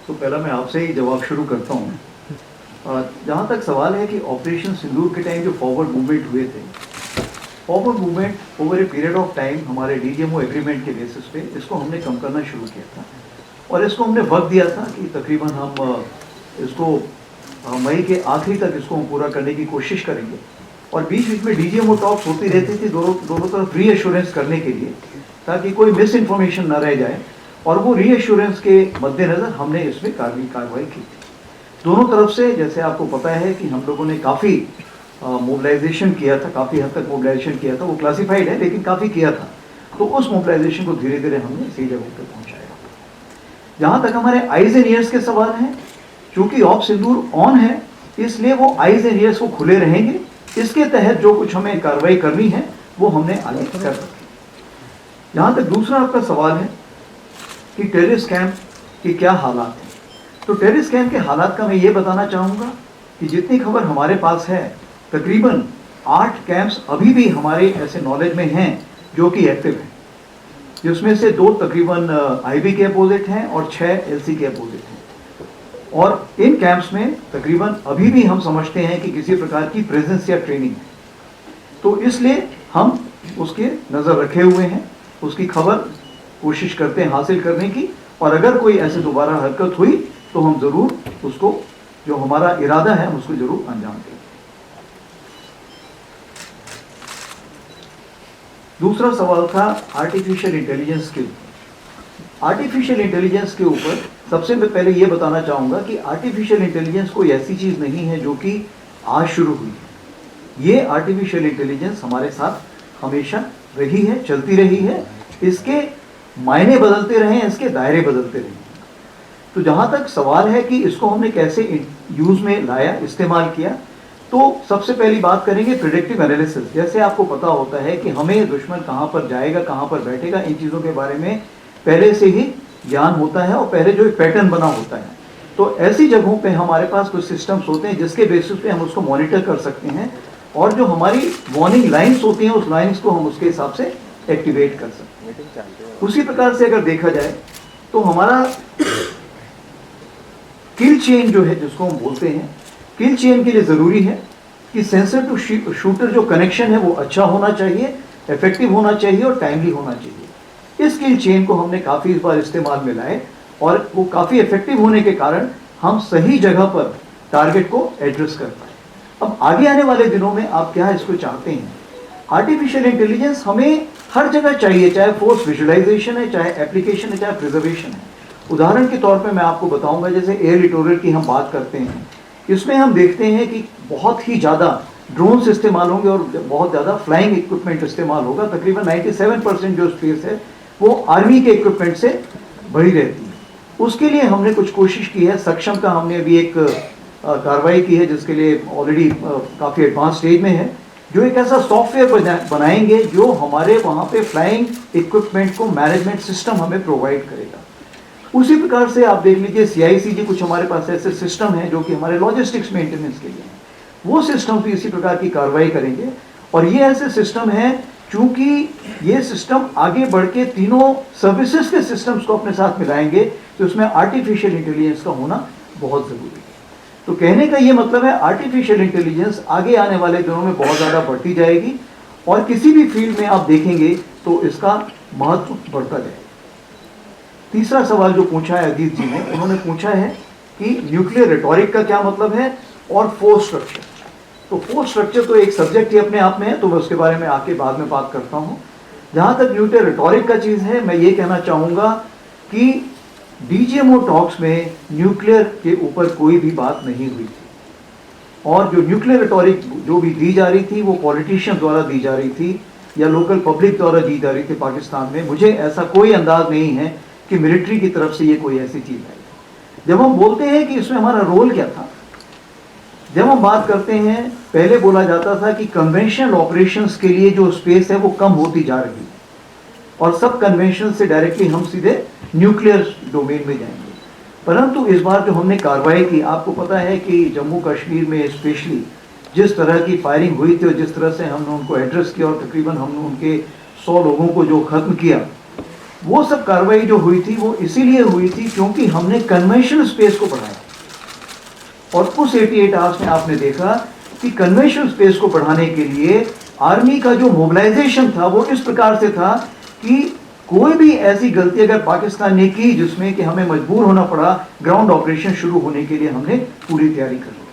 तो पहला मैं आपसे ही जवाब शुरू करता हूँ। जहाँ तक सवाल है कि ऑपरेशन सिंदूर के टाइम जो फॉरवर्ड मूवमेंट हुए थे, forward movement over a period of time हमारे डीजीएमओ एग्रीमेंट के बेसिस पे इसको हमने कम करना शुरू किया था और इसको हमने वक्त दिया था कि तकरीबन हम इसको मई के आखिरी तक इसको हम पूरा करने की कोशिश करेंगे। और बीच बीच में डीजीएमओ टॉक्स होती रहती थी दोनों तरफ रीएश्योरेंस करने के लिए, ताकि कोई मिस इन्फॉर्मेशन न रह जाए। और वो रीएश्योरेंस के मद्देनज़र हमने इसमें कार्रवाई की थी दोनों तरफ से। जैसे आपको पता है कि हम लोगों ने काफ़ी मोबिलाइजेशन किया था, काफ़ी हद तक मोबिलाइजेशन किया था, वो क्लासिफाइड है लेकिन काफ़ी किया था। तो उस मोबिलाइजेशन को धीरे धीरे हमने सही जगह पर पहुँचाया। जहाँ तक हमारे आइज एंड ईयर्स के सवाल हैं, चूँकि ऑप सिंदूर ऑन है इसलिए वो आइज एंड ईयर्स वो खुले रहेंगे। इसके तहत जो कुछ हमें कार्रवाई करनी है वो हमने आगे कर रखी। जहाँ तक दूसरा आपका सवाल है कि टेररिस्ट कैंप के क्या हालात हैं, तो टेररिस्ट कैंप के हालात का मैं ये बताना चाहूँगा कि जितनी खबर हमारे पास है, तकरीबन 8 कैंप्स अभी भी हमारे ऐसे नॉलेज में हैं जो कि एक्टिव हैं, जिसमें से 2 तकरीबन आईबी के अपोजिट हैं और 6 एलसी के अपोजिट हैं। और इन कैंप्स में तकरीबन अभी भी हम समझते हैं कि किसी प्रकार की प्रेजेंस या ट्रेनिंग है, तो इसलिए हम उसके नज़र रखे हुए हैं, उसकी खबर कोशिश करते हैं हासिल करने की। और अगर कोई ऐसे दोबारा हरकत हुई तो हम ज़रूर उसको, जो हमारा इरादा है, हम उसको ज़रूर अंजाम देंगे। दूसरा सवाल था आर्टिफिशियल इंटेलिजेंस के ऊपर। आर्टिफिशियल इंटेलिजेंस के ऊपर सबसे मैं पहले ये बताना चाहूँगा कि आर्टिफिशियल इंटेलिजेंस कोई ऐसी चीज़ नहीं है जो कि आज शुरू हुई है। ये आर्टिफिशियल इंटेलिजेंस हमारे साथ हमेशा रही है, चलती रही है। इसके मायने बदलते रहे हैं, इसके दायरे बदलते रहे हैं। तो जहाँ तक सवाल है कि इसको हमने कैसे यूज़ में लाया, इस्तेमाल किया, तो सबसे पहली बात करेंगे प्रिडिक्टिव एनालिसिस। जैसे आपको पता होता है कि हमें दुश्मन कहाँ पर जाएगा, कहाँ पर बैठेगा, इन चीज़ों के बारे में पहले से ही ज्ञान होता है और पहले जो एक पैटर्न बना होता है। तो ऐसी जगहों पे हमारे पास कुछ सिस्टम्स होते हैं जिसके बेसिस पे हम उसको मॉनिटर कर सकते हैं, और जो हमारी वार्निंग लाइन्स होती हैं उस लाइन्स को हम उसके हिसाब से एक्टिवेट कर सकते हैं। उसी प्रकार से अगर देखा जाए तो हमारा किल चेन जो है, जिसको हम बोलते हैं, किल चेन के लिए ज़रूरी है कि सेंसर टू शूटर जो कनेक्शन है वो अच्छा होना चाहिए, इफेक्टिव होना चाहिए और टाइमली होना चाहिए। इस किल चेन को हमने काफ़ी इस बार इस्तेमाल में लाए और वो काफ़ी इफेक्टिव होने के कारण हम सही जगह पर टारगेट को एड्रेस कर पाए। अब आगे आने वाले दिनों में आप क्या इसको चाहते हैं, आर्टिफिशियल इंटेलिजेंस हमें हर जगह चाहिए, चाहे फोर्स विजुअलाइजेशन है, चाहे एप्लीकेशन है, चाहे प्रिजर्वेशन है। उदाहरण के तौर पे मैं आपको बताऊंगा, जैसे एयर लिटोरल की हम बात करते हैं, इसमें हम देखते हैं कि बहुत ही ज़्यादा ड्रोन्स इस्तेमाल होंगे और बहुत ज़्यादा फ्लाइंग इक्विपमेंट इस्तेमाल होगा। तकरीबन 97% जो स्पेस है वो आर्मी के इक्विपमेंट से भरी रहती है। उसके लिए हमने कुछ कोशिश की है। सक्षम का हमने अभी एक कार्रवाई की है जिसके लिए ऑलरेडी काफ़ी एडवांस स्टेज में है, जो एक ऐसा सॉफ्टवेयर बनाएंगे जो हमारे वहाँ पे फ्लाइंग इक्विपमेंट को मैनेजमेंट सिस्टम हमें प्रोवाइड करेगा। उसी प्रकार से आप देख लीजिए CICG, कुछ हमारे पास ऐसे सिस्टम हैं जो कि हमारे लॉजिस्टिक्स मेंटेनेंस के लिए हैं, वो सिस्टम भी इसी प्रकार की कार्रवाई करेंगे। और ये ऐसे सिस्टम हैं, चूँकि ये सिस्टम आगे बढ़ के तीनों सर्विसेज के सिस्टम्स को अपने साथ मिलाएंगे, तो उसमें आर्टिफिशियल इंटेलिजेंस का होना बहुत ज़रूरी है। तो कहने का ये मतलब है आर्टिफिशियल इंटेलिजेंस आगे आने वाले दिनों में बहुत ज़्यादा बढ़ती जाएगी और किसी भी फील्ड में आप देखेंगे तो इसका महत्व बढ़ता जाएगा। तीसरा सवाल जो पूछा है अजीत जी ने, उन्होंने पूछा है कि न्यूक्लियर रेटोरिक का क्या मतलब है और फोर्स स्ट्रक्चर। तो फोर्स स्ट्रक्चर तो एक सब्जेक्ट ही अपने आप में है, तो मैं उसके बारे में आके बाद में बात करता हूँ। जहाँ तक न्यूक्लियर रेटोरिक का चीज़ है, मैं ये कहना चाहूँगा कि डीजीएमओ टॉक्स में न्यूक्लियर के ऊपर कोई भी बात नहीं हुई थी, और जो न्यूक्लियर रेटोरिक जो भी दी जा रही थी वो पॉलिटिशियन द्वारा दी जा रही थी या लोकल पब्लिक द्वारा दी जा रही थी पाकिस्तान में। मुझे ऐसा कोई अंदाज नहीं है कि मिलिट्री की तरफ से ये कोई ऐसी चीज़ है। जब हम बोलते हैं कि इसमें हमारा रोल क्या था, जब हम बात करते हैं, पहले बोला जाता था कि कन्वेंशनल ऑपरेशंस के लिए जो स्पेस है वो कम होती जा रही है और सब कन्वेंशन से डायरेक्टली हम सीधे न्यूक्लियर डोमेन में जाएंगे। परंतु इस बार जो हमने कार्रवाई की, आपको पता है कि जम्मू कश्मीर में स्पेशली जिस तरह की फायरिंग हुई थी और जिस तरह से हमने उनको एड्रेस किया और तकरीबन हमने उनके 100 लोगों को जो ख़त्म किया, वो सब कार्रवाई जो हुई थी वो इसीलिए हुई थी क्योंकि हमने कन्वेंशनल स्पेस को बढ़ाया। और उस 88 आवर्स में आपने देखा कि कन्वेंशनल स्पेस को बढ़ाने के लिए आर्मी का जो मोबिलाइजेशन था वो इस प्रकार से था कि कोई भी ऐसी गलती अगर पाकिस्तान ने की जिसमें कि हमें मजबूर होना पड़ा ग्राउंड ऑपरेशन शुरू होने के लिए, हमने पूरी तैयारी कर ली।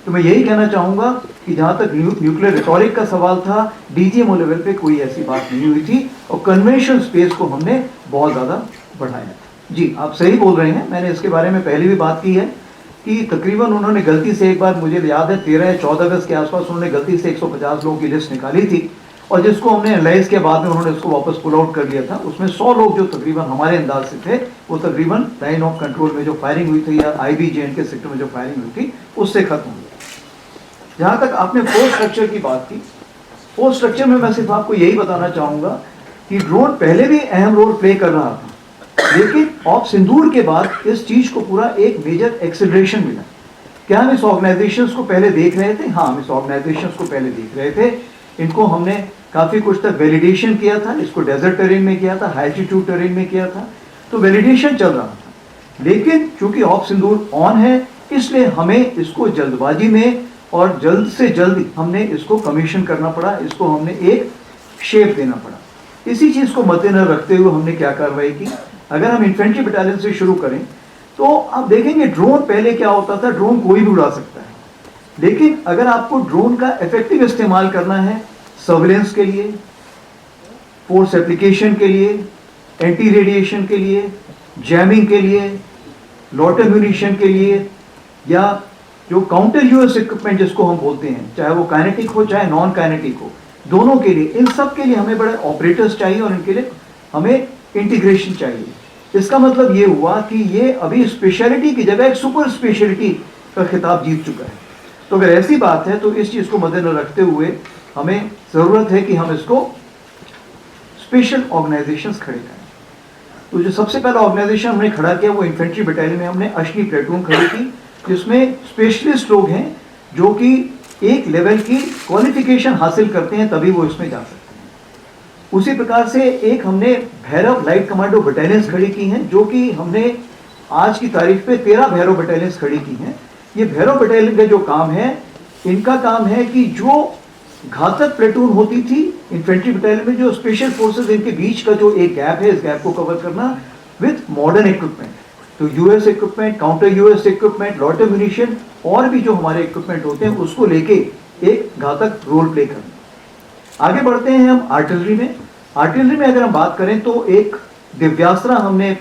तो मैं यही कहना चाहूंगा कि जहां तक न्यूक्लियर रिटॉरिक का सवाल था, डीजीएमओ लेवल पे कोई ऐसी बात नहीं हुई थी और कन्वेंशनल स्पेस को हमने बहुत ज्यादा बढ़ाया। जी, आप सही बोल रहे हैं, मैंने इसके बारे में पहले भी बात की है कि तकरीबन उन्होंने गलती से एक बार, मुझे याद है 13 या 14 अगस्त के आसपास उन्होंने गलती से 150 लोगों की लिस्ट निकाली थी और जिसको हमने एनालाइज के बाद में उन्होंने उसको वापस पुल आउट कर लिया था। उसमें 100 लोग जो तकरीबन हमारे अंदाज से थे वो तकरीबन लाइन ऑफ कंट्रोल में जो फायरिंग हुई थी या IBJN के सेक्टर में जो फायरिंग हुई थी उससे खत्म हुई। जहां तक आपने फोर्स स्ट्रक्चर की बात की, फोर्स स्ट्रक्चर में मैं सिर्फ आपको यही बताना चाहूंगा कि ड्रोन पहले भी अहम रोल प्ले कर रहा था, लेकिन ऑफ सिंदूर के बाद इस चीज को पूरा एक मेजर एक्सेलरेशन मिला। क्या हम इस ऑर्गेनाइजेशंस को पहले देख रहे थे? हाँ, हम इस ऑर्गेनाइजेशंस को पहले देख रहे थे। इनको हमने काफी कुछ तक वैलिडेशन किया था, इसको डेजर्ट टेरेन में किया था, हाई एल्टीट्यूड टेरेन में किया था, तो वैलिडेशन चल रहा था। लेकिन चूंकि ऑफ सिंदूर ऑन है इसलिए हमें इसको जल्दबाजी में और जल्द से जल्द हमने इसको कमीशन करना पड़ा, इसको हमने एक शेप देना पड़ा। इसी चीज को मद्देनजर रखते हुए हमने क्या कार्रवाई की, अगर हम इन्फेंट्री बटालियन से शुरू करें तो आप देखेंगे ड्रोन पहले क्या होता था, ड्रोन कोई भी उड़ा सकता है, लेकिन अगर आपको ड्रोन का इफेक्टिव इस्तेमाल करना है सर्विलेंस के लिए, फोर्स एप्लीकेशन के लिए, एंटी रेडिएशन के लिए, जैमिंग के लिए, लॉटर म्यूनिशन के लिए, या जो काउंटर यूएस इक्विपमेंट जिसको हम बोलते हैं, चाहे वो काइनेटिक हो चाहे नॉन काइनेटिक हो, दोनों के लिए, इन सब के लिए हमें बड़े ऑपरेटर्स चाहिए और इनके लिए हमें इंटीग्रेशन चाहिए। इसका मतलब ये हुआ कि ये अभी स्पेशलिटी की जगह एक सुपर स्पेशलिटी का खिताब जीत चुका है। तो अगर ऐसी बात है तो इस चीज को मद्देनजर रखते हुए हमें जरूरत है कि हम इसको स्पेशल ऑर्गेनाइजेशंस खड़े करें। तो जो सबसे पहला ऑर्गेनाइजेशन हमने खड़ा किया वो इन्फेंट्री बटालियन में हमने अश्नी प्लेटून खड़ी की, जिसमें स्पेशलिस्ट लोग हैं जो कि एक लेवल की क्वालिफिकेशन हासिल करते हैं तभी वो इसमें जा सकते हैं। उसी प्रकार से एक हमने भैरव लाइट कमांडो बटालियंस खड़ी की हैं, जो कि हमने आज की तारीख पे 13 भैरव बटालियंस खड़ी की हैं। ये भैरव बटालियन का जो काम है, इनका काम है कि जो घातक प्लेटून होती थी इन्फेंट्री बटालियन में, जो स्पेशल फोर्सेस, इनके बीच का जो एक गैप है, इस गैप को कवर करना विथ मॉडर्न इक्विपमेंट। तो US equipment, counter US equipment, loiter munition और भी जो हमारे इक्विपमेंट होते हैं उसको लेके एक घातक रोल प्ले करना। आगे बढ़ते हैं हम आर्टिलरी में। आर्टिलरी में अगर हम बात करें तो एक दिव्यास्त्र हमने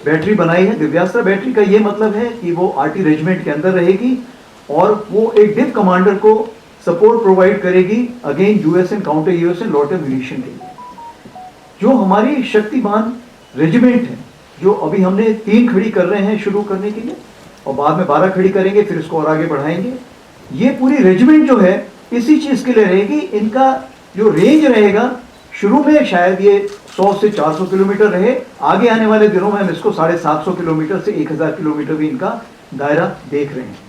बैटरी बनाई है। दिव्यास्त्र बैटरी का ये मतलब है कि वो आरटी रेजिमेंट के अंदर रहेगी और वो एक डिव कमांडर को सपोर्ट प्रोवाइड करेगी अगेन यूएसएन, काउंटर यूएसएन, लॉटर म्यूनिशन के लिए। जो हमारी शक्तिमान रेजिमेंट है, जो अभी हमने 3 खड़ी कर रहे हैं शुरू करने के लिए और बाद में 12 खड़ी करेंगे, फिर इसको और आगे बढ़ाएंगे। ये पूरी रेजिमेंट जो है इसी चीज के लिए रहेगी। इनका जो रेंज रहेगा शुरू में शायद ये 100 से 400 किलोमीटर रहे, आगे आने वाले दिनों में हम इसको 750 किलोमीटर से 1000 किलोमीटर भी इनका दायरा देख रहे हैं।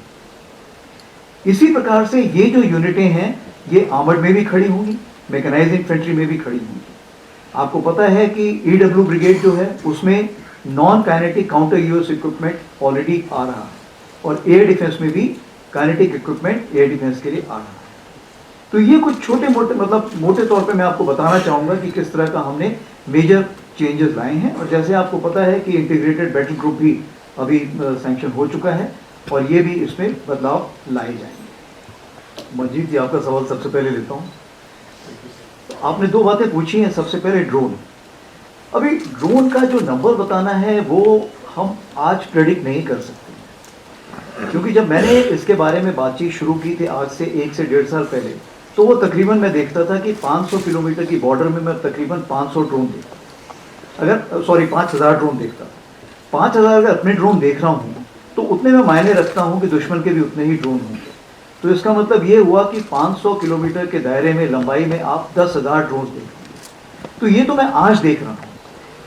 इसी प्रकार से ये जो यूनिटें हैं ये आर्मर्ड में भी खड़ी होंगी, मैकेनाइज्ड इन्फेंट्री में भी खड़ी होंगी। आपको पता है कि ईडब्ल्यू ब्रिगेड जो है उसमें non kinetic counter US equipment already आ रहा है और एयर डिफेंस में भी काइनेटिक इक्विपमेंट एयर डिफेंस के लिए आ रहा है। तो ये कुछ छोटे मोटे, मतलब मोटे तौर पे मैं आपको बताना चाहूंगा कि किस तरह का हमने मेजर चेंजेस लाए हैं। और जैसे आपको पता है कि इंटीग्रेटेड बैटल ग्रुप भी अभी सैंक्शन हो चुका है और ये भी इसमें बदलाव लाए जाएंगे। मंजीत जी, आपका सवाल सबसे पहले लेता हूँ। तो आपने 2 बातें पूछी हैं। सबसे पहले ड्रोन। अभी ड्रोन का जो नंबर बताना है वो हम आज प्रेडिक्ट नहीं कर सकते, क्योंकि जब मैंने इसके बारे में बातचीत शुरू की थी आज से 1 से 1.5 साल पहले, तो वो तकरीबन मैं देखता था कि 500 किलोमीटर की बॉर्डर में मैं तकरीबन 500 ड्रोन देखता, 5000 ड्रोन देखता। 5000 अगर अपने ड्रोन देख रहा हूँ तो उतने में मायने रखता हूँ कि दुश्मन के भी उतने ही ड्रोन होंगे। तो इसका मतलब ये हुआ कि 500 किलोमीटर के दायरे में, लंबाई में आप 10,000 ड्रोन देखेंगे। तो ये तो मैं आज देख रहा हूँ,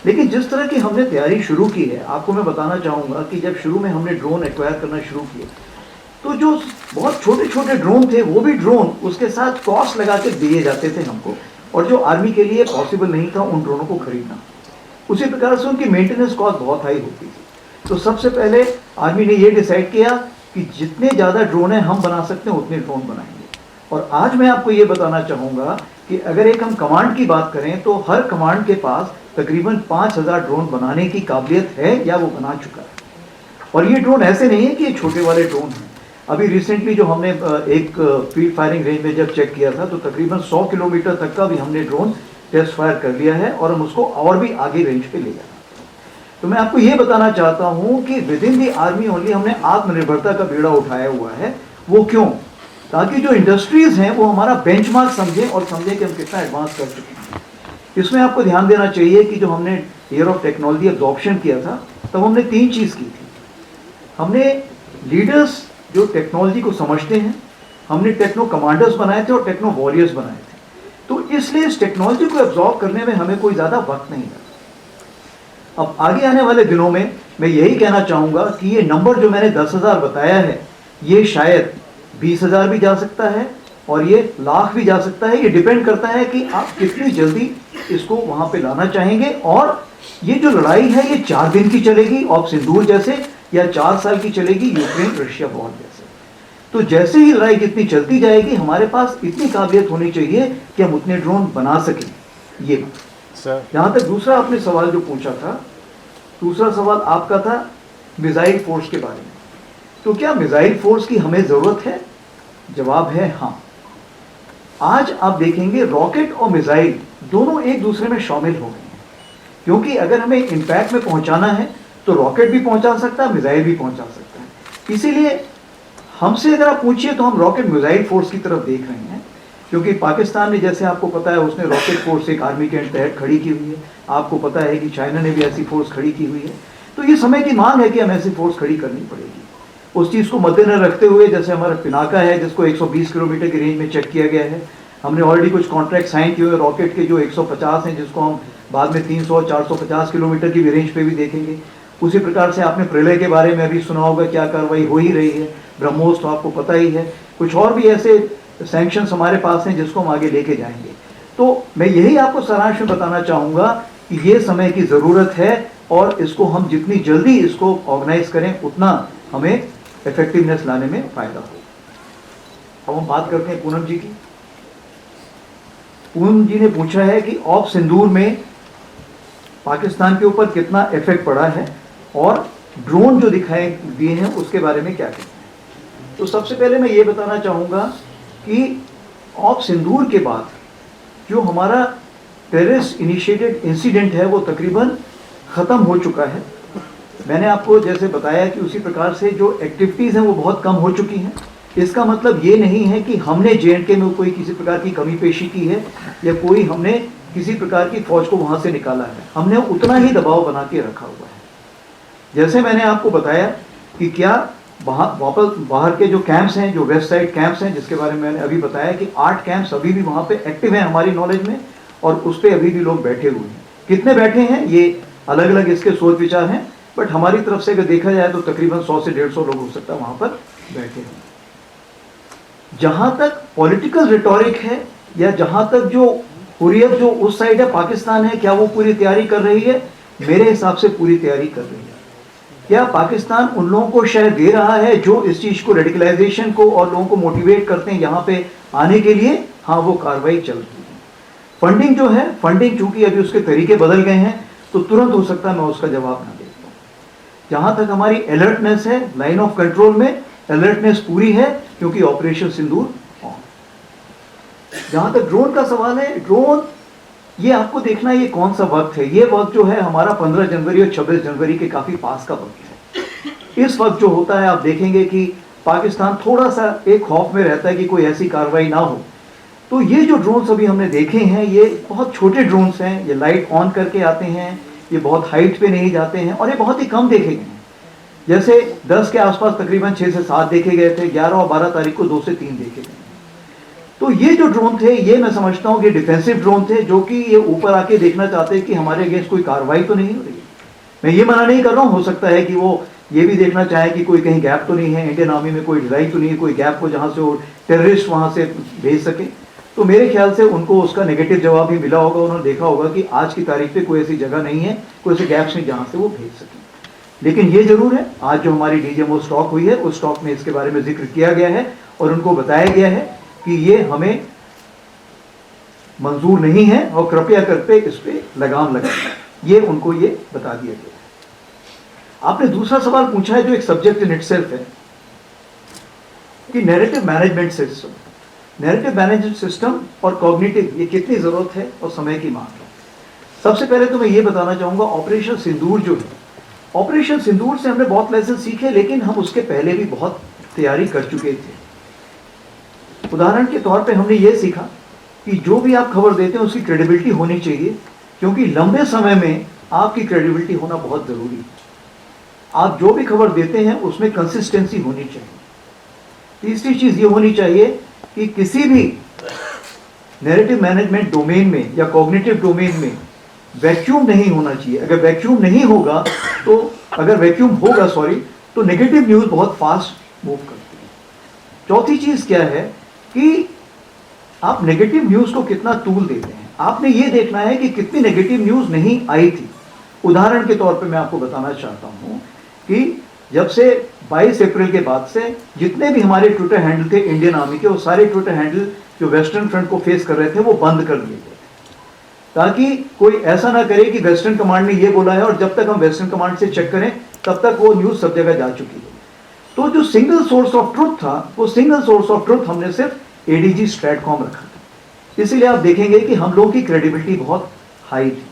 लेकिन जिस तरह की हमने तैयारी शुरू की है, आपको मैं बताना चाहूँगा कि जब शुरू में हमने ड्रोन एक्वायर करना शुरू किया तो जो बहुत छोटे छोटे ड्रोन थे वो भी ड्रोन उसके साथ कॉस्ट लगा के दिए जाते थे हमको, और जो आर्मी के लिए पॉसिबल नहीं था उन ड्रोनों को खरीदना। उसी प्रकार से उनकी मेंटेनेंस कॉस्ट बहुत हाई होती थी। तो सबसे पहले आर्मी ने ये डिसाइड किया कि जितने ज़्यादा ड्रोन हैं हम बना सकते हैं उतने ड्रोन बनाएंगे। और आज मैं आपको ये बताना चाहूँगा कि अगर एक हम कमांड की बात करें तो हर कमांड के पास तकरीबन 5000 ड्रोन बनाने की काबिलियत है या वो बना चुका है। और ये ड्रोन ऐसे नहीं है कि ये छोटे वाले ड्रोन हैं। अभी रिसेंटली जो हमने एक फील्ड फायरिंग रेंज में जब चेक किया था तो तकरीबन 100 किलोमीटर तक का भी हमने ड्रोन टेस्ट फायर कर लिया है और हम उसको और भी आगे रेंज पे ले जाना। तो मैं आपको ये बताना चाहता हूँ कि with in the army only हमने आत्मनिर्भरता का बीड़ा उठाया हुआ है। वो क्यों? ताकि जो इंडस्ट्रीज हैं वो हमारा बेंचमार्क समझें और समझें कि हम कितना एडवांस कर चुके हैं। इसमें आपको ध्यान देना चाहिए कि जो हमने ईयर ऑफ टेक्नोलॉजी एब्जॉर्प्शन किया था तब हमने 3 चीज़ की थी। हमने लीडर्स जो टेक्नोलॉजी को समझते हैं, हमने टेक्नो कमांडर्स बनाए थे और टेक्नो वॉरियर्स बनाए थे। तो इसलिए इस टेक्नोलॉजी को एब्जॉर्ब करने में हमें कोई ज़्यादा वक्त नहीं लगा। अब आगे आने वाले दिनों में मैं यही कहना चाहूँगा कि ये नंबर जो मैंने 10,000 बताया है ये शायद 20,000 भी जा सकता है और ये लाख भी जा सकता है। ये डिपेंड करता है कि आप कितनी जल्दी इसको वहाँ पे लाना चाहेंगे। और ये जो लड़ाई है ये 4 दिन की चलेगी ऑफ सिंदूर जैसे, या 4 साल की चलेगी यूक्रेन रशिया वॉर जैसे। तो जैसे ही लड़ाई जितनी चलती जाएगी हमारे पास इतनी काबिलियत होनी चाहिए कि हम उतने ड्रोन बना सकें। ये सर यहाँ तक दूसरा आपने सवाल जो पूछा था, दूसरा सवाल आपका था मिसाइल फोर्स के बारे में। तो क्या मिसाइल फोर्स की हमें ज़रूरत है? जवाब है हाँ। आज आप देखेंगे रॉकेट और मिसाइल दोनों एक दूसरे में शामिल हो गए हैं, क्योंकि अगर हमें इम्पैक्ट में पहुंचाना है तो रॉकेट भी पहुंचा सकता है, मिसाइल भी पहुंचा सकता है। इसीलिए हमसे अगर आप पूछिए तो हम रॉकेट मिसाइल फोर्स की तरफ देख रहे हैं, क्योंकि पाकिस्तान ने, जैसे आपको पता है, उसने रॉकेट फोर्स एक आर्मी के तहत खड़ी की हुई है। आपको पता है कि चाइना ने भी ऐसी फोर्स खड़ी की हुई है। तो ये समय की मांग है कि हमें ऐसी फोर्स खड़ी करनी पड़ेगी। उस चीज़ को मद्देनजर रखते हुए जैसे हमारा पिनाका है जिसको 120 किलोमीटर की रेंज में चेक किया गया है, हमने ऑलरेडी कुछ कॉन्ट्रैक्ट साइन किए हुए रॉकेट के जो 150 हैं, जिसको हम बाद में 300-450 किलोमीटर की भी रेंज पे भी देखेंगे। उसी प्रकार से आपने प्रलय के बारे में अभी सुना होगा, क्या कार्रवाई हो ही रही है। ब्रह्मोस तो आपको पता ही है। कुछ और भी ऐसे सैंक्शंस हमारे पास हैं जिसको हम आगे लेके जाएंगे। तो मैं यही आपको सारांश में बताना चाहूँगा कि ये समय की ज़रूरत है और इसको हम जितनी जल्दी इसको ऑर्गेनाइज करें उतना हमें इफेक्टिवनेस लाने में फ़ायदा हो। अब हम बात करते हैं पूनम जी की। पूनम जी ने पूछा है कि ऑफ सिंदूर में पाकिस्तान के ऊपर कितना इफेक्ट पड़ा है और ड्रोन जो दिखाए दिए हैं उसके बारे में क्या कहते हैं। तो सबसे पहले मैं ये बताना चाहूँगा कि ऑफ सिंदूर के बाद जो हमारा टेररिस्ट इनिशिएटेड इंसिडेंट है वो तकरीबन ख़त्म हो चुका है। मैंने आपको जैसे बताया कि उसी प्रकार से जो एक्टिविटीज़ हैं वो बहुत कम हो चुकी हैं। इसका मतलब ये नहीं है कि हमने J&K में कोई किसी प्रकार की कमी पेशी की है या कोई हमने किसी प्रकार की फौज को वहाँ से निकाला है। हमने उतना ही दबाव बना के रखा हुआ है। जैसे मैंने आपको बताया कि क्या वापस बाहर के जो कैंप्स हैं, जो वेस्ट साइड कैंप्स हैं, जिसके बारे में मैंने अभी बताया कि 8 कैंप्स अभी भी वहाँ पे एक्टिव हैं हमारी नॉलेज में और उस पर अभी भी लोग बैठे हुए हैं। कितने बैठे हैं ये अलग अलग इसके सोच विचार हैं, बट हमारी तरफ से अगर देखा जाए तो तकरीबन 100 से 150 लोग हो सकता है वहाँ पर बैठे हैं। जहाँ तक पॉलिटिकल रिटोरिक है या जहाँ तक जो हुर्रियत जो उस साइड है, पाकिस्तान है, क्या वो पूरी तैयारी कर रही है? मेरे हिसाब से पूरी तैयारी कर रही है। क्या पाकिस्तान उन लोगों को शायद दे रहा है जो इस चीज़ को, रेडिकलाइजेशन को और लोगों को मोटिवेट करते हैं यहाँ पे आने के लिए? हाँ, वो कार्रवाई चल रही है। फंडिंग जो है, फंडिंग चूंकि अभी उसके तरीके बदल गए हैं तो तुरंत हो सकता है मैं उसका जवाब ना दे पाऊँ। जहाँ तक हमारी अलर्टनेस है, लाइन ऑफ कंट्रोल में अलर्टनेस पूरी है क्योंकि ऑपरेशन सिंदूर ऑन। जहाँ तक ड्रोन का सवाल है, ड्रोन ये आपको देखना है ये कौन सा वक्त है। ये वक्त जो है हमारा 15 जनवरी और 26 जनवरी के काफ़ी पास का वक्त है। इस वक्त जो होता है आप देखेंगे कि पाकिस्तान थोड़ा सा एक खौफ में रहता है कि कोई ऐसी कार्रवाई ना हो। तो ये जो ड्रोन्स अभी हमने देखे हैं ये बहुत छोटे ड्रोन्स हैं, ये लाइट ऑन करके आते हैं, ये बहुत हाइट पे नहीं जाते हैं और ये बहुत ही कम देखे गए हैं। जैसे 10 के आसपास तकरीबन 6 से 7 देखे गए थे, 11 और 12 तारीख को 2 से 3 देखे गए। तो ये जो ड्रोन थे ये मैं समझता हूँ कि डिफेंसिव ड्रोन थे, जो कि ये ऊपर आके देखना चाहते हैं कि हमारे अगेंस्ट कोई कार्रवाई तो नहीं हो रही। मैं ये मना नहीं कर रहा हूँ, हो सकता है कि वो ये भी देखना चाहे कि कोई कहीं गैप तो नहीं है, इंडियन आर्मी में कोई ढिलाई तो नहीं है, कोई गैप हो जहाँ से वो टेररिस्ट वहाँ से भेज सके। तो मेरे ख्याल से उनको उसका नेगेटिव जवाब भी मिला होगा, उन्होंने देखा होगा कि आज की तारीख पे कोई ऐसी जगह नहीं है, कोई ऐसे गैप्स नहीं जहाँ से वो भेज सकें। लेकिन ये जरूर है, आज जो हमारी डीजीएमओ स्टॉक हुई है उस स्टॉक में इसके बारे में जिक्र किया गया है और उनको बताया गया है कि ये हमें मंजूर नहीं है और कृपया करके इस पे लगाम लगाएं, ये उनको ये बता दिया गया है। आपने दूसरा सवाल पूछा है जो एक सब्जेक्ट इन इटसेल्फ है कि narrative management system, narrative management system और कॉग्निटिव, ये कितनी जरूरत है और समय की मांग है। सबसे पहले तो मैं ये बताना चाहूंगा, ऑपरेशन सिंदूर जो है, ऑपरेशन सिंदूर से हमने बहुत लेसन सीखे, लेकिन हम उसके पहले भी बहुत तैयारी कर चुके थे। उदाहरण के तौर पे हमने ये सीखा कि जो भी आप खबर देते हैं उसकी क्रेडिबिलिटी होनी चाहिए, क्योंकि लंबे समय में आपकी क्रेडिबिलिटी होना बहुत जरूरी है। आप जो भी खबर देते हैं उसमें कंसिस्टेंसी होनी चाहिए। तीसरी चीज ये होनी चाहिए कि किसी भी नैरेटिव मैनेजमेंट डोमेन में या कॉग्निटिव डोमेन में वैक्यूम नहीं होना चाहिए। अगर वैक्यूम नहीं होगा तो तो नेगेटिव न्यूज बहुत फास्ट मूव करती है। चौथी चीज क्या है कि आप नेगेटिव न्यूज को कितना तूल देते हैं। आपने ये देखना है कि कितनी नेगेटिव न्यूज नहीं आई थी। उदाहरण के तौर पे मैं आपको बताना चाहता हूं कि जब से 22 अप्रैल के बाद से जितने भी हमारे ट्विटर हैंडल थे इंडियन आर्मी के, वो सारे ट्विटर हैंडल जो वेस्टर्न फ्रंट को फेस कर रहे थे वो बंद कर दिए गए, ताकि कोई ऐसा ना करे कि वेस्टर्न कमांड ने ये बोला है और जब तक हम वेस्टर्न कमांड से चेक करें तब तक वो न्यूज सब जगह जा चुकी है। तो जो सिंगल सोर्स ऑफ ट्रुथ था, वो सिंगल सोर्स ऑफ ट्रुथ हमने सिर्फ एडीजी स्ट्रैटकॉम रखा था। इसीलिए आप देखेंगे कि हम लोगों की क्रेडिबिलिटी बहुत हाई थी।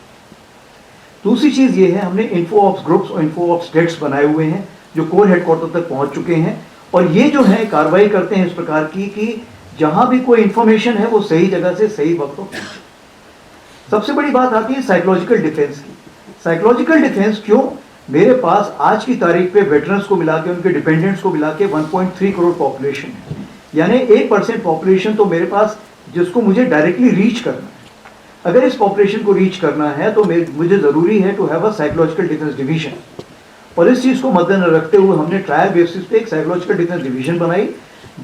दूसरी चीज ये है, हमने इन्फो ऑप्स ग्रुप्स और इन्फो ऑप्स डेस्क बनाए हुए हैं जो कोर हेडक्वार्टर तक पहुंच चुके हैं, और ये जो है कार्रवाई करते हैं इस प्रकार की कि जहां भी कोई इंफॉर्मेशन है वो सही जगह से सही वक्त पर पहुंचे। सबसे बड़ी बात आती है साइकोलॉजिकल डिफेंस की। साइकोलॉजिकल डिफेंस क्यों? मेरे पास आज की तारीख पे वेटरन्स को मिला के, उनके डिपेंडेंट्स को मिला के 1.3 करोड़ पॉपुलेशन है, यानी 1% पॉपुलेशन तो मेरे पास, जिसको मुझे डायरेक्टली रीच करना है। अगर इस पॉपुलेशन को रीच करना है तो मुझे जरूरी है to have a psychological defence division, और इस चीज को मद्देनजर रखते हुए हमने ट्रायल बेसिस पे एक साइकोलॉजिकल डिफेंस डिवीजन बनाई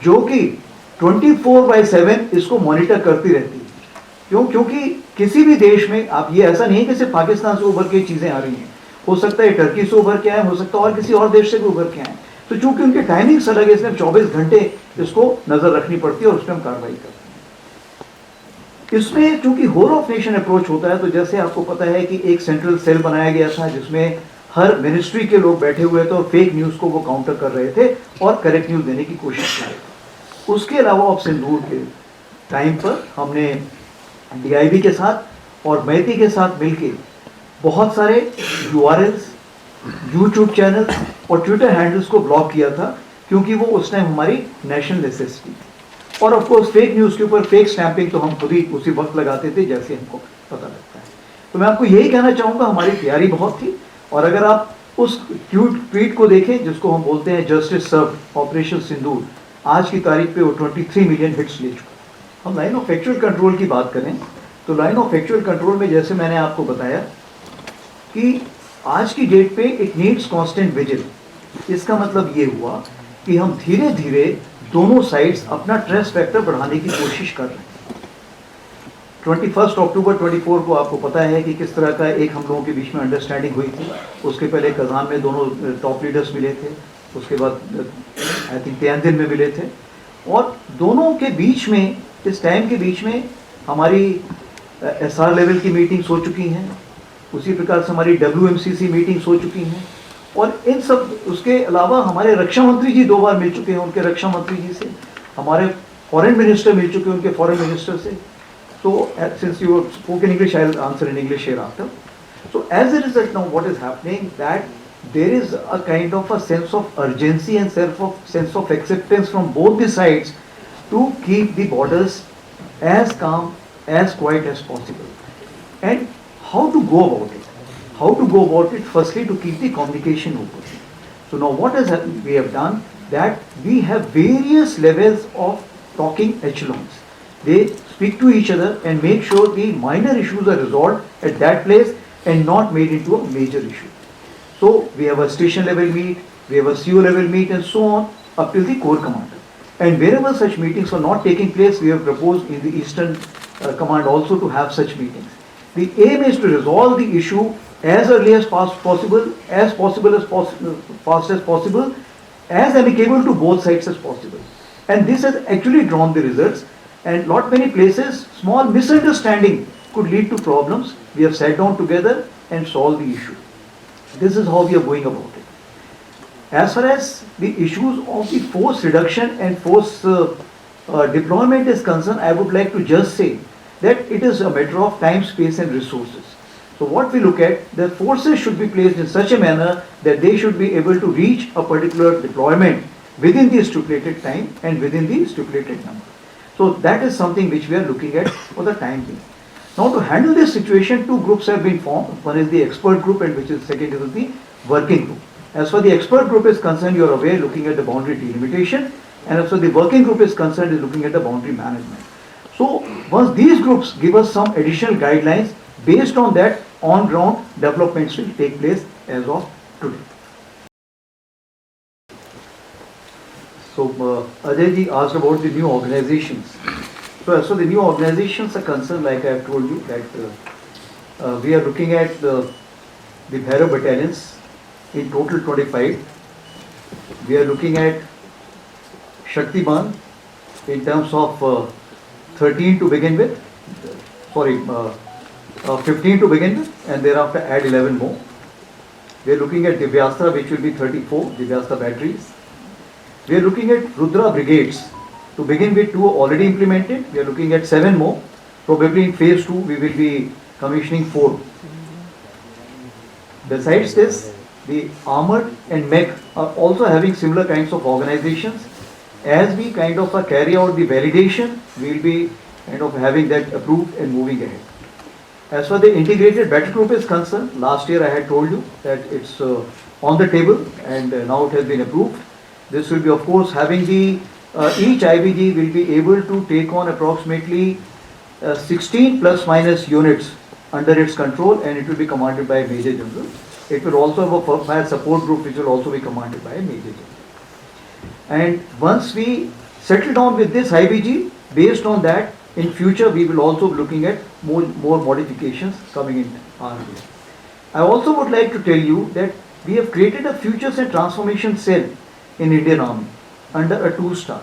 जो कि 24/7 इसको मॉनिटर करती रहती है। क्यों? क्योंकि किसी भी देश में आप, ये ऐसा नहीं है कि सिर्फ पाकिस्तान से उभर के चीजें आ रही हैं, हो सकता है टर्की से उभर के आए, हो सकता है और किसी और देश से भी उभर के आए, तो चूंकि उनके टाइमिंग्स अलग है इसलिए 24 घंटे इसको नजर रखनी पड़ती है और उस पर हम कार्रवाई करते हैं। इसमें चूंकि होल ऑफ नेशन अप्रोच होता है, तो जैसे आपको पता है कि एक सेंट्रल सेल बनाया गया था जिसमें हर मिनिस्ट्री के लोग बैठे हुए थे और फेक न्यूज को वो काउंटर कर रहे थे और करेक्ट न्यूज देने की कोशिश कर रहे थे। उसके अलावा अब सिंदूर के टाइम पर हमने डीआईबी के साथ और मैती के साथ मिलकर बहुत सारे यूआरएल्स, यूट्यूब चैनल और ट्विटर हैंडल्स को ब्लॉक किया था, क्योंकि वो उस टाइम हमारी नेशनल नेसेसिटी थी। और ऑफ कोर्स फेक न्यूज़ के ऊपर फेक स्टैंपिंग तो हम खुद ही उसी वक्त लगाते थे जैसे हमको पता लगता है। तो मैं आपको यही कहना चाहूँगा, हमारी तैयारी बहुत थी, और अगर आप उस ट्वीट को देखें जिसको हम बोलते हैं जस्टिस सर्व ऑपरेशन सिंदूर, आज की तारीख पे वो 23 मिलियन हिट्स ले चुका है। हम लाइन ऑफ एक्चुअल कंट्रोल की बात करें तो लाइन ऑफ एक्चुअल कंट्रोल में जैसे मैंने आपको बताया कि आज की डेट पे इट नीड्स कांस्टेंट विजिल। इसका मतलब ये हुआ कि हम धीरे धीरे दोनों साइड्स अपना ट्रेस फैक्टर बढ़ाने की कोशिश कर रहे हैं। 21 अक्टूबर 24 को आपको पता है कि किस तरह का एक हम लोगों के बीच में अंडरस्टैंडिंग हुई थी। उसके पहले कजान में दोनों टॉप लीडर्स मिले थे, उसके बाद आई थिंक तियानजिन में मिले थे, और दोनों के बीच में, इस टाइम के बीच में हमारी एसआर लेवल की मीटिंग्स हो चुकी हैं, उसी प्रकार से हमारी WMCC मीटिंग्स हो चुकी हैं, और इन सब, उसके अलावा हमारे रक्षा मंत्री जी 2 बार मिल चुके हैं उनके रक्षा मंत्री जी से, हमारे फॉरेन मिनिस्टर मिल चुके हैं उनके फॉरेन मिनिस्टर से। So since you have spoken English, I'll answer in English hereafter. So as a result now what is happening, that there is a kind of a sense of urgency and sense of acceptance from both the sides to keep the borders as calm, as quiet as possible. And how to go about it? How to go about it? Firstly, to keep the communication open. So now what we have done, that we have various levels of talking echelons. They speak to each other and make sure the minor issues are resolved at that place and not made into a major issue. So we have a station level meet, we have a CO level meet and so on up till the core commander. And wherever such meetings were not taking place, we have proposed in the Eastern Command also to have such meetings. The aim is to resolve the issue as early as possible, as fast as possible, as amicable to both sides as possible. And this has actually drawn the results. And lot many places, small misunderstanding could lead to problems. We have sat down together and solved the issue. This is how we are going about it. As far as the issues of the force reduction and force deployment is concerned, I would like to just say that it is a matter of time, space and resources. So what we look at, the forces should be placed in such a manner that they should be able to reach a particular deployment within the stipulated time and within the stipulated number. So that is something which we are looking at for the time being. Now to handle this situation, two groups have been formed. One is the expert group and which is second is the working group. As far the expert group is concerned, you are aware looking at the boundary delimitation, and as far the working group is concerned is looking at the boundary management. So once these groups give us some additional guidelines, based on that on ground developments will take place as of today. So Ajay ji asked about the new organizations. So as far the new organizations are concerned, like I have told you that we are looking at the Bhairav battalions in total 25. We are looking at Shaktiman in terms of 13 to begin with, 15 to begin with, and thereafter add 11 more. We are looking at Divyastra, which will be 34 Divyastra batteries. We are looking at Rudra brigades. To begin with, 2 are already implemented. We are looking at 7 more. Probably in phase 2, we will be commissioning 4. Besides this, the armored and mech are also having similar kinds of organizations. As we kind of carry out the validation, we will be kind of having that approved and moving ahead. As far the integrated battle group is concerned, last year I had told you that it's on the table and now it has been approved. This will be of course having the, each IBG will be able to take on approximately 16 plus minus units under its control, and it will be commanded by a Major General. It will also have a fire support group which will also be commanded by a Major General. And once we settle down with this IBG, based on that, in future we will also be looking at more modifications coming in our way. I also would like to tell you that we have created a Futures and Transformation Cell in Indian Army under a 2-star.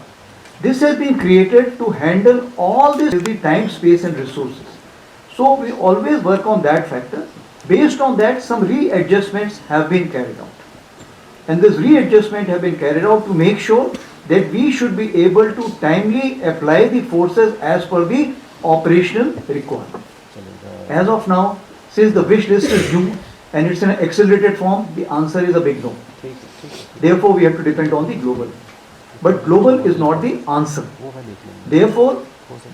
This has been created to handle all this with the time, space and resources. So we always work on that factor. Based on that, some readjustments have been carried out. And this readjustment have been carried out to make sure that we should be able to timely apply the forces as per the operational requirement. As of now, since the wish list is due and it's in an accelerated form, the answer is a big no. Therefore, we have to depend on the global. But global is not the answer. Therefore,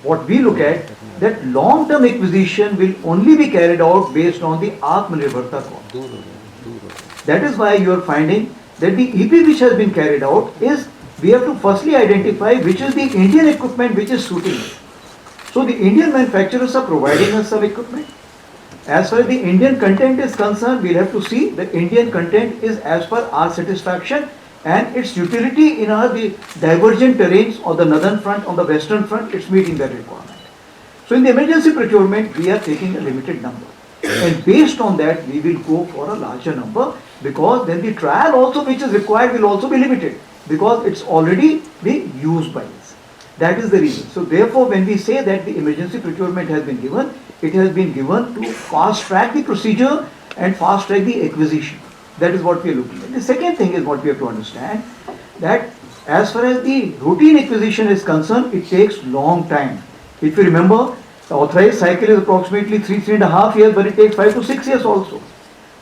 what we look at, that long-term acquisition will only be carried out based on the Atmanirbharta concept. That is why you are finding that the EP which has been carried out is, we have to firstly identify which is the Indian equipment which is suiting it. So the Indian manufacturers are providing us some equipment. As far as the Indian content is concerned, we'll have to see the Indian content is as per our satisfaction and its utility in our the divergent terrains on the northern front, on the western front, it's meeting that requirement. So in the emergency procurement, we are taking a limited number. And based on that, we will go for a larger number, because then the trial also which is required will also be limited, because it's already being used by us. That is the reason. So therefore, when we say that the emergency procurement has been given, it has been given to fast track the procedure and fast track the acquisition. That is what we are looking at. The second thing is what we have to understand, that as far as the routine acquisition is concerned, it takes long time. If you remember, the authorized cycle is approximately 3.5 years, but it takes 5 to 6 years also.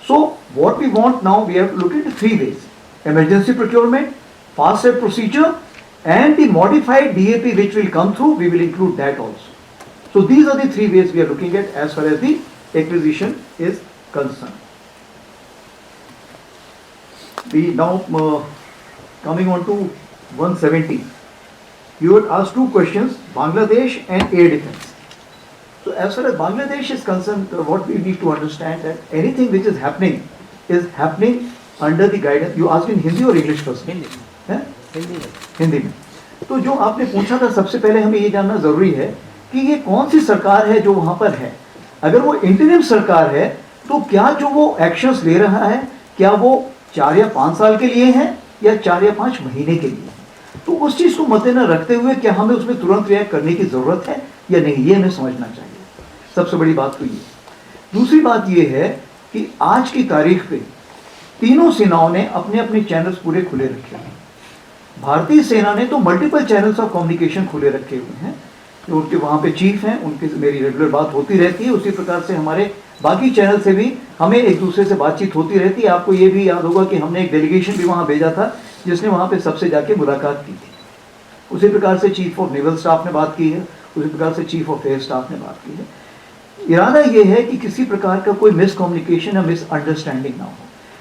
So what we want now, we have to look at 3 ways. Emergency procurement, fast track procedure, and the modified DAP which will come through, we will include that also. So these are the 3 ways we are looking at as far as the acquisition is concerned. We now coming on to 170. You had asked 2 questions, Bangladesh and air defense. So as far as Bangladesh is concerned, what we need to understand, that anything which is happening under the guidance. You asked in Hindi or English first? Hindi. Eh? Hindi. Hindi. तो जो आपने पूछा था, सबसे पहले हमें ये जानना जरूरी है कि ये कौन सी सरकार है जो वहां पर है। अगर वो इंटरिम सरकार है तो क्या जो वो एक्शंस ले रहा है, क्या वो 4 या 5 साल के लिए है या 4 या 5 महीने के लिए है। तो उस चीज को मद्देनजर रखते हुए क्या हमें उसमें तुरंत रिएक्ट करने की जरूरत है या नहीं, ये हमें समझना चाहिए। सबसे बड़ी बात तो ये। दूसरी बात ये है कि आज की तारीख पे तीनों सेनाओं ने अपने अपने चैनल्स पूरे खुले रखे हैं। भारतीय सेना ने तो मल्टीपल चैनल्स ऑफ कम्युनिकेशन खुले रखे हुए हैं, जो उनके वहाँ पे चीफ हैं, उनके से मेरी रेगुलर बात होती रहती है। उसी प्रकार से हमारे बाकी चैनल से भी हमें एक दूसरे से बातचीत होती रहती है। आपको ये भी याद होगा कि हमने एक डेलीगेशन भी वहाँ भेजा था जिसने वहाँ पे सबसे जाके मुलाकात की थी। उसी प्रकार से चीफ ऑफ नेवल स्टाफ ने बात की है, उसी प्रकार से चीफ ऑफ एयर स्टाफ ने बात की है। इरादा ये है कि किसी प्रकार का कोई मिसकम्युनिकेशन या मिसअंडरस्टैंडिंग ना हो।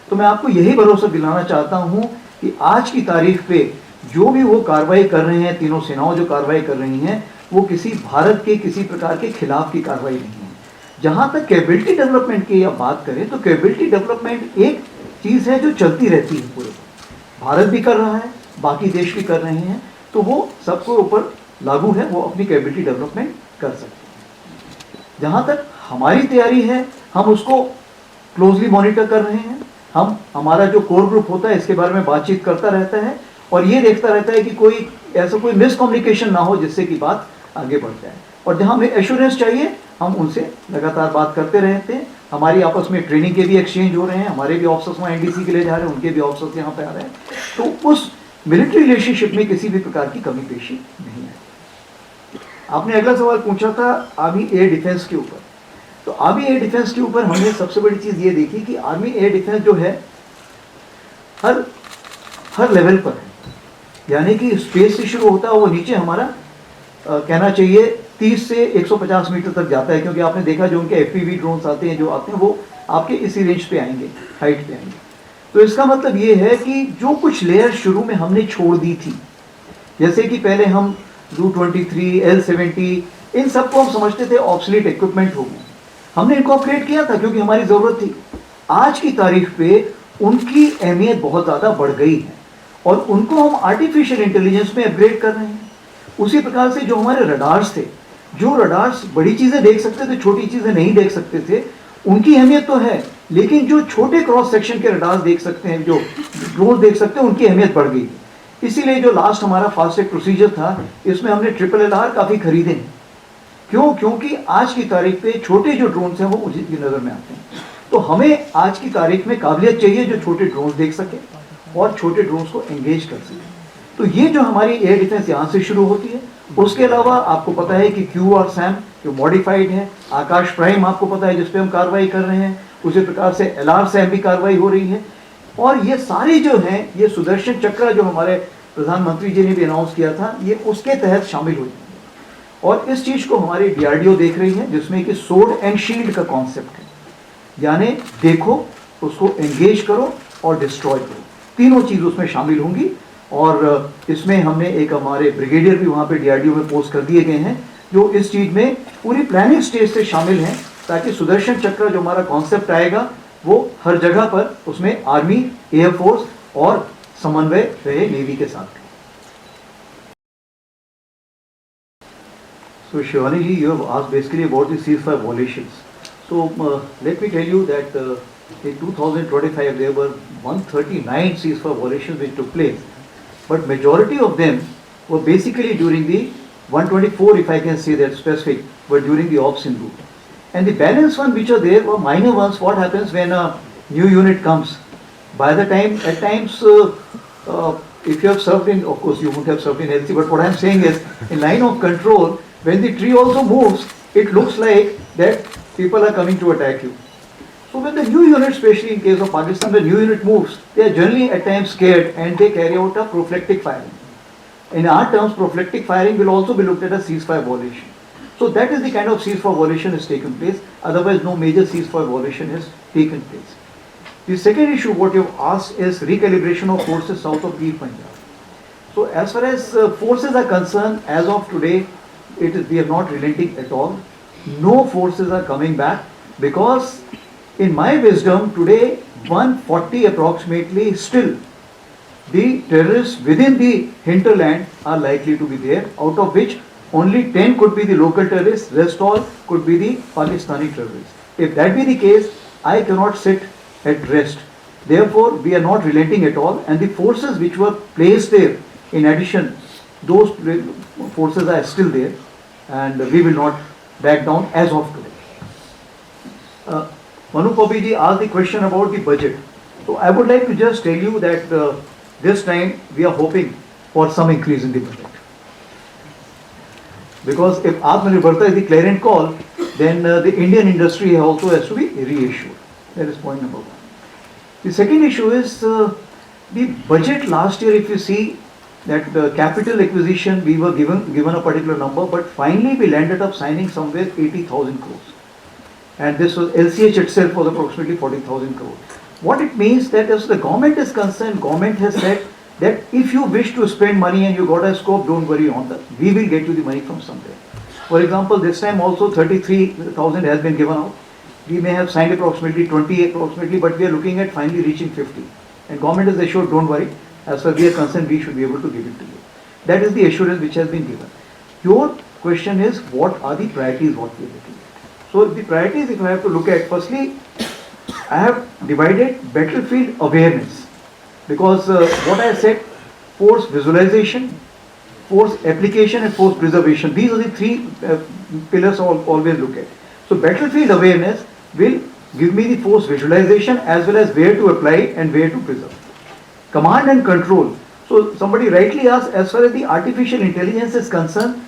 तो मैं आपको यही भरोसा दिलाना चाहता हूँ कि आज की तारीख पे जो भी वो कार्रवाई कर रहे हैं, तीनों सेनाओं जो कार्रवाई कर रही हैं, वो किसी भारत के किसी प्रकार के खिलाफ की कार्रवाई नहीं है। जहां तक कैपेबिलिटी डेवलपमेंट की आप बात करें तो कैपेबिलिटी डेवलपमेंट एक चीज है जो चलती रहती है। पूरे भारत भी कर रहा है, बाकी देश भी कर रहे हैं, तो वो सबको ऊपर लागू है, वो अपनी कैपेबिलिटी डेवलपमेंट कर सकते हैं। जहां तक हमारी तैयारी है, हम उसको क्लोजली मॉनिटर कर रहे हैं। हमारा जो कोर ग्रुप होता है इसके बारे में बातचीत करता रहता है और ये देखता रहता है कि कोई ऐसा कोई मिसकम्युनिकेशन ना हो जिससे कि बात आगे बढ़ जाए। और जहां हमें एश्योरेंस चाहिए हम उनसे लगातार बात करते रहते हैं। हमारी आपस में ट्रेनिंग के भी एक्सचेंज हो रहे हैं, हमारे भी ऑफिसर्स वहाँ एनडीसी के लिए जा रहे हैं, उनके भी ऑफिसर्स यहाँ पे आ रहे हैं। तो उस मिलिट्री रिलेशनशिप में किसी भी प्रकार की कमी पेशी नहीं है। आपने अगला सवाल पूछा था आर्मी एयर डिफेंस के ऊपर। तो आर्मी एयर डिफेंस के ऊपर हमने सबसे बड़ी चीज ये देखी कि आर्मी एयर डिफेंस जो है हर लेवल पर है। यानी कि स्पेस से शुरू होता है, वो नीचे हमारा कहना चाहिए 30 से 150 मीटर तक जाता है, क्योंकि आपने देखा जो उनके एफपीवी ड्रोन्स आते हैं, जो आते हैं वो आपके इसी रेंज पे आएंगे, हाइट पे आएंगे। तो इसका मतलब ये है कि जो कुछ लेयर शुरू में हमने छोड़ दी थी, जैसे कि पहले हम U-23, L-70 इन सबको हम समझते थे ऑब्सोलीट इक्विपमेंट हो गए, हमने इनको अपग्रेड किया था क्योंकि हमारी जरूरत थी। आज की तारीख पे उनकी अहमियत बहुत ज्यादा बढ़ गई है और उनको हम आर्टिफिशियल इंटेलिजेंस में अपग्रेड कर रहे हैं। उसी प्रकार से जो हमारे रडार्स थे, जो रडार्स बड़ी चीजें देख सकते थे, छोटी चीजें नहीं देख सकते थे, उनकी अहमियत तो है, लेकिन जो छोटे क्रॉस सेक्शन के रडार्स देख सकते हैं, जो ड्रोन देख सकते हैं, उनकी अहमियत बढ़ गई। इसीलिए जो लास्ट हमारा फास्ट ट्रैक प्रोसीजर था, इसमें हमने LLR काफी खरीदे हैं। क्यों? क्योंकि आज की तारीख पे छोटे जो ड्रोन्स हैं वो उसी की नजर में आते हैं। तो हमें आज की तारीख में काबिलियत चाहिए जो छोटे ड्रोन्स देख सके और छोटे ड्रोन्स को एंगेज कर सके। तो ये जो हमारी एयर डिफेंस यहाँ से शुरू होती है। उसके अलावा आपको पता है कि QRSAM जो मॉडिफाइड है, आकाश प्राइम आपको पता है जिसपे हम कार्रवाई कर रहे हैं, उसी प्रकार से LRSAM भी कार्रवाई हो रही है। और ये सारी जो हैं, ये सुदर्शन चक्र जो हमारे प्रधानमंत्री जी ने भी अनाउंस किया था, ये उसके तहत शामिल हो जाएंगे। और इस चीज को हमारी DRDO देख रही है, जिसमें कि सोर्ड एंड शील्ड का कॉन्सेप्ट है, यानी देखो, उसको एंगेज करो और डिस्ट्रॉय करो, तीनों चीज उसमें शामिल होंगी। और इसमें हमने एक हमारे ब्रिगेडियर भी वहाँ पे DRDO में पोस्ट कर दिए गए हैं, जो इस चीज में पूरी प्लानिंग स्टेज से शामिल हैं, ताकि सुदर्शन चक्र जो हमारा कॉन्सेप्ट आएगा वो हर जगह पर उसमें आर्मी, एयरफोर्स और समन्वय रहे नेवी के साथ। So Shivani ji, you have asked basically about the ceasefire violations. So let me tell you that in 2025 there were 139 ceasefire violations which took place, but majority of them were basically during the 124, if I can say that specific, were during the ops en route. And the balance one which are there were minor ones. What happens when a new unit comes? By the time, at times, if you have served in, of course you won't have served in LC, but what I am saying is, in line of control, when the tree also moves, it looks like that people are coming to attack you. So when the new unit, especially in case of Pakistan, the new unit moves, they are generally at times scared and they carry out a prophylactic firing. In our terms, prophylactic firing will also be looked at as ceasefire violation. So that is the kind of ceasefire violation has taken place. Otherwise, no major ceasefire violation has taken place. The second issue, what you have asked, is recalibration of forces south of Gir Punjab. So as far as forces are concerned, as of today, we are not relenting at all. No forces are coming back, because in my wisdom today 140 approximately still the terrorists within the hinterland are likely to be there, out of which only 10 could be the local terrorists, rest all could be the Pakistani terrorists. If that be the case, I cannot sit at rest. Therefore, we are not relenting at all, and the forces which were placed there, in addition, those forces are still there, and we will not back down as of today. Manu Papi ji asked the question about the budget. So I would like to just tell you that this time we are hoping for some increase in the budget. Because if Atmanirbharta is the clarion call, then the Indian industry also has to be reissued. That is point number one. The second issue is the budget last year. If you see that capital acquisition, we were given a particular number, but finally we landed up signing somewhere 80,000 crores. And this was LCH itself was approximately 40,000 crores. What it means that as the government is concerned, government has said that if you wish to spend money and you got a scope, don't worry on that. We will get you the money from somewhere. For example, this time also 33,000 has been given out. We may have signed approximately 20 approximately, but we are looking at finally reaching 50. And government is assured, don't worry, as far as we are concerned, we should be able to give it to you. That is the assurance which has been given. Your question is, what are the priorities what we are looking at? So the priorities, if I have to look at, firstly, I have divided battlefield awareness, because what I said, force visualization, force application and force preservation, these are the three pillars I always look at. So battlefield awareness will give me the force visualization as well as where to apply and where to preserve. Command and control. So somebody rightly asked, as far as the artificial intelligence is concerned,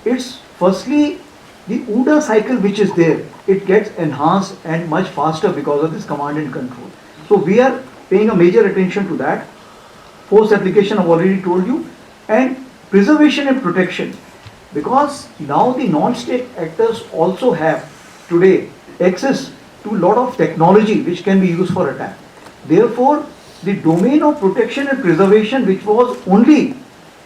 it's firstly the OODA cycle which is there, it gets enhanced and much faster because of this command and control. So we are paying a major attention to that. Force application I've already told you, and preservation and protection, because now the non-state actors also have today access to a lot of technology which can be used for attack. Therefore, the domain of protection and preservation, which was only,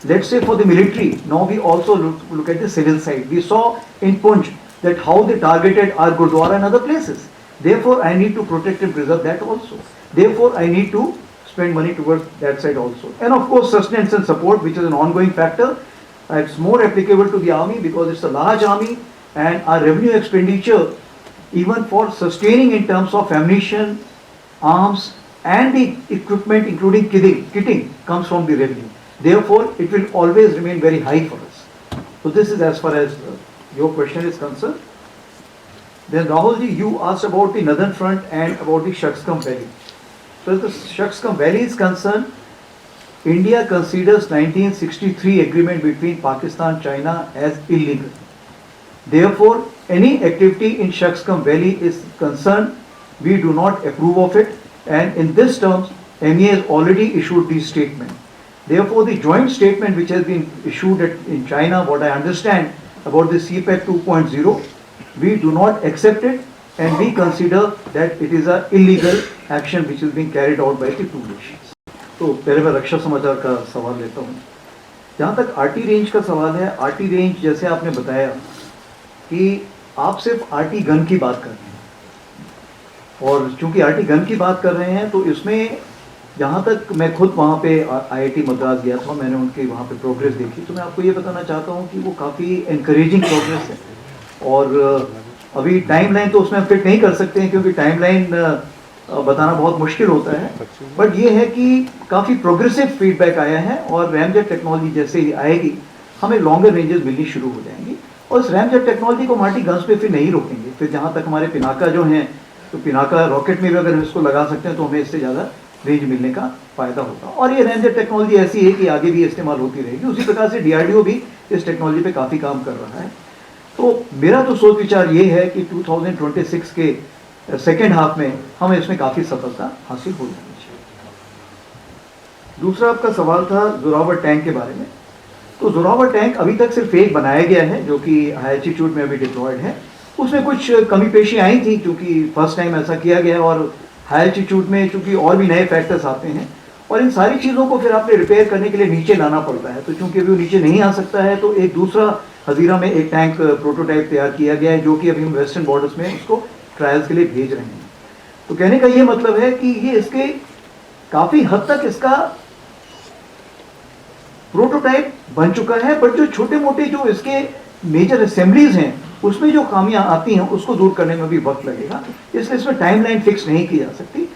let's say, for the military, now we also look at the civil side. We saw in Punj that how they targeted our Gurdwara and other places. Therefore, I need to protect and preserve that also. Therefore, I need to spend money towards that side also. And of course, sustenance and support, which is an ongoing factor. It's more applicable to the army because it's a large army, and our revenue expenditure, even for sustaining in terms of ammunition, arms, and the equipment, including kitting, comes from the revenue. Therefore, it will always remain very high for us. So this is as far as your question is concerned. Then Rahulji, you asked about the Northern Front and about the Shaksgam Valley. So as the Shaksgam Valley is concerned, India considers 1963 agreement between Pakistan and China as illegal. Therefore, any activity in Shaksgam Valley is concerned, we do not approve of it, and in this terms, MEA has already issued the statement. Therefore, the joint statement which has been issued in China, what I understand about the CPEC 2.0, we do not accept it, and we consider that it is an illegal action which is being carried out by the two nations. तो पहले मैं रक्षा समाचार का सवाल लेता हूँ. जहाँ तक आरटी रेंज का सवाल है, आरटी रेंज जैसे आपने बताया कि आप सिर्फ आरटी गन की बात कर रहे हैं, और चूंकि आरटी गन की बात कर रहे हैं तो इसमें जहाँ तक मैं खुद वहाँ पे IIT मद्रास गया था, मैंने उनके वहाँ पे प्रोग्रेस देखी, तो मैं आपको ये बताना चाहता हूँ कि वो काफ़ी इनकरेजिंग प्रोग्रेस है. और अभी टाइमलाइन तो उसमें फिट नहीं कर सकते हैं क्योंकि टाइमलाइन बताना बहुत मुश्किल होता है, बट ये है कि काफ़ी प्रोग्रेसिव फीडबैक आया है, और रैमजेट टेक्नोलॉजी जैसे ही आएगी हमें लॉन्गर रेंजेस मिलनी शुरू हो जाएंगी. और इस रैमजेट टेक्नोलॉजी को मार्टी गन्स पे फिर नहीं रोकेंगे. फिर जहाँ तक हमारे पिनाका जो हैं, तो पिनाका रॉकेट में भी अगर इसको लगा सकते हैं तो हमें इससे ज़्यादा रेंज मिलने का फ़ायदा होगा. और ये रैमजेट टेक्नोलॉजी ऐसी है कि आगे भी इस्तेमाल होती रहेगी. उसी प्रकार से DRDO भी इस टेक्नोलॉजी पर काफ़ी काम कर रहा है. तो मेरा तो सोच विचार ये है कि 2026 के सेकेंड हाफ में हमें इसमें काफ़ी सफलता हासिल हो जानी चाहिए. दूसरा आपका सवाल था जोरावर टैंक के बारे में. तो जोरावर टैंक अभी तक सिर्फ एक बनाया गया है जो कि हाई एल्टीट्यूड में अभी डिप्लॉयड है. उसमें कुछ कमी पेशी आई थी क्योंकि फर्स्ट टाइम ऐसा किया गया, और हाई एल्टीट्यूड में चूँकि और भी नए फैक्टर्स आते हैं और इन सारी चीज़ों को फिर आपने रिपेयर करने के लिए नीचे लाना पड़ता है. तो चूँकि अभी वो नीचे नहीं आ सकता है, तो एक दूसरा हजीरा में एक टैंक प्रोटोटाइप तैयार किया गया है जो कि अभी हम वेस्टर्न बॉर्डर्स में उसको ट्रायल्स के लिए भेज रहे हैं. तो कहने का ये मतलब है कि ये इसके काफ़ी हद तक इसका प्रोटोटाइप बन चुका है, बट जो छोटे मोटे जो इसके मेजर असेंबलीज हैं उसमें जो खामियां आती हैं उसको दूर करने में भी वक्त लगेगा, इसलिए इसमें टाइमलाइन फिक्स नहीं की जा सकती।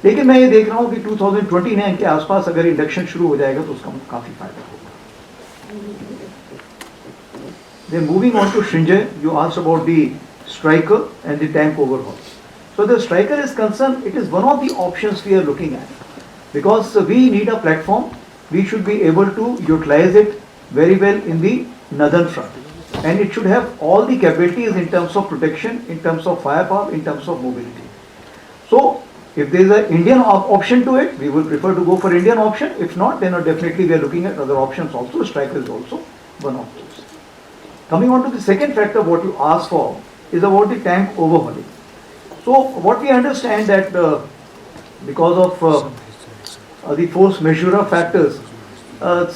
लेकिन मैं ये देख रहा हूँ कि 2029 के आसपास अगर इंडक्शन शुरू हो जाएगा तो उसका काफी फायदा होगा। Then moving on to Shinjay, you asked about the striker and the tank overhaul. So the striker is concerned, it is one of the options we are looking at, because we need a platform. We should be able to utilize it very well in the northern front, and it should have all the capabilities in terms of protection, in terms of firepower, in terms of mobility. So if there is an Indian option to it, we would prefer to go for Indian option. If not, then definitely we are looking at other options also. Striker is also one of those. Coming on to the second factor, what you asked for is about the tank overhauling. So what we understand that because of the force majeure factors,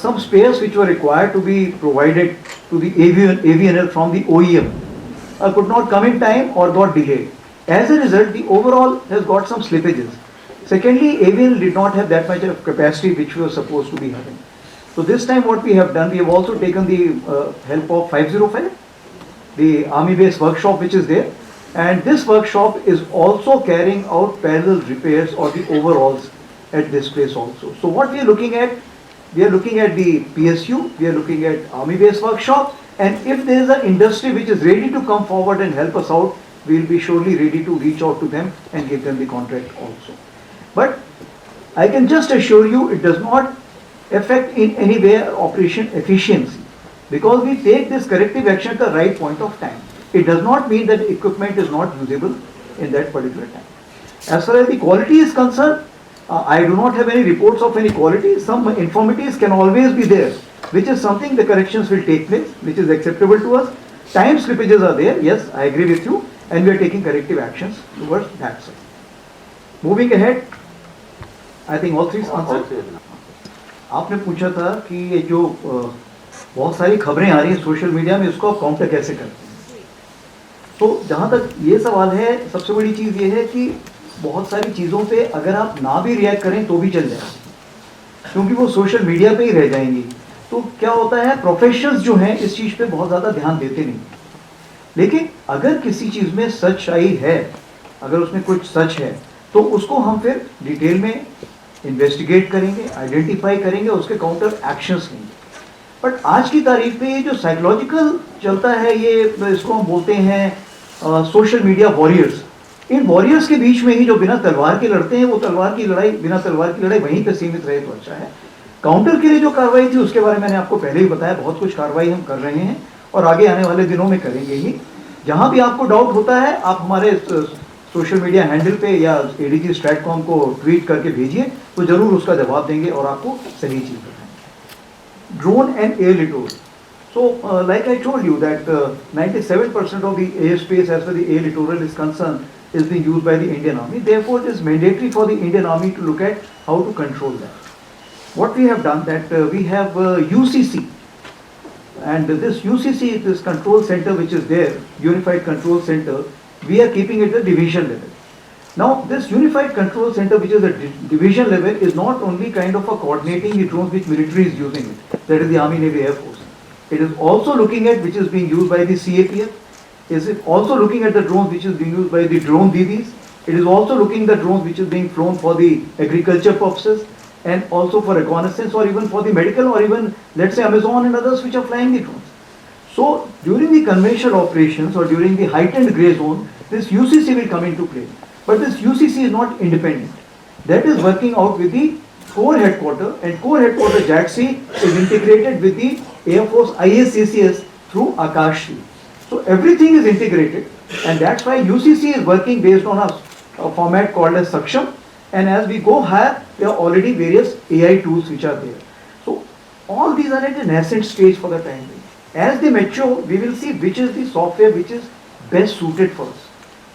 some spares which were required to be provided to the AVNL from the OEM could not come in time or got delayed. As a result, the overall has got some slippages. Secondly, AVNL did not have that much of capacity which we were supposed to be having. So this time what we have done, we have also taken the help of 505, the army base workshop which is there, and this workshop is also carrying out parallel repairs or the overhauls at this place also. So what we are looking at the PSU, we are looking at army base workshop, and if there is an industry which is ready to come forward and help us out, we will be surely ready to reach out to them and give them the contract also. But I can just assure you it does not affect in any way operation efficiency, because we take this corrective action at the right point of time. It does not mean that equipment is not usable in that particular time. As far as the quality is concerned, I do not have any reports of any quality. Some infirmities can always be there, which is something the corrections will take place, which is acceptable to us. Time slippages are there, yes, I agree with you, and we are taking corrective actions towards that side. Moving ahead, I think all three answered. आपने पूछा था कि ये जो बहुत सारी खबरें आ रही हैं सोशल मीडिया में, इसको आप काउंटर कैसे करते हैं। तो जहाँ तक ये सवाल है, सबसे बड़ी चीज़ ये है कि बहुत सारी चीज़ों पे अगर आप ना भी रिएक्ट करें तो भी चल जाएगा, क्योंकि वो सोशल मीडिया पे ही रह जाएंगी। तो क्या होता है, प्रोफेशनल्स जो हैं इस चीज़ पे बहुत ज़्यादा ध्यान देते नहीं, लेकिन अगर किसी चीज़ में सच्चाई है, अगर उसमें कुछ सच है, तो उसको हम फिर डिटेल में इन्वेस्टिगेट करेंगे, आइडेंटिफाई करेंगे, उसके काउंटर एक्शंस लेंगे। बट आज की तारीख पे ये जो साइकोलॉजिकल चलता है, ये इसको हम बोलते हैं सोशल मीडिया वॉरियर्स। इन वॉरियर्स के बीच में ही जो बिना तलवार के लड़ते हैं, वो तलवार की लड़ाई, बिना तलवार की लड़ाई वहीं पे सीमित रहे तो अच्छा है। काउंटर के लिए जो कार्रवाई थी उसके बारे में मैंने आपको पहले ही बताया, बहुत कुछ कार्रवाई हम कर रहे हैं और आगे आने वाले दिनों में करेंगे ही। जहाँ भी आपको डाउट होता है, आप हमारे सोशल मीडिया हैंडल पे या ADG स्ट्रैटकॉम को ट्वीट करके भेजिए, तो जरूर उसका जवाब देंगे और आपको सही चीज़ बताएंगे। Drone and air littoral, so like I told you that 97% of the airspace as far as the air littoral is concerned is being used by the Indian Army. Therefore, it is mandatory for the Indian Army to look at how to control that. What we have done that we have UCC, and this UCC, this control center which is there, Unified Control Center, we are keeping it at the division level. Now, this Unified Control Center, which is at division level, is not only kind of a coordinating the drones which military is using it, that is the Army, Navy, Air Force. It is also looking at which is being used by the CAPF. Is it also looking at the drones which is being used by the drone DDs. It is also looking at the drones which is being flown for the agriculture purposes and also for reconnaissance or even for the medical or even, let's say, Amazon and others which are flying the drones. So during the conventional operations or during the heightened grey zone, this UCC will come into play. But this UCC is not independent. That is working out with the core headquarter, and core headquarter JATC is integrated with the Air Force IACCS through Akash. So everything is integrated, and that's why UCC is working based on a format called as Saksham, and as we go higher, there are already various AI tools which are there. So all these are at a nascent stage for the time being. As they mature, we will see which is the software which is best suited for us,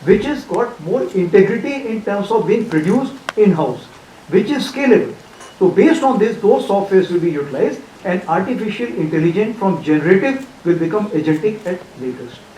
which has got more integrity in terms of being produced in-house, which is scalable. So based on this, those softwares will be utilized, and artificial intelligence from generative will become agentic at later stage.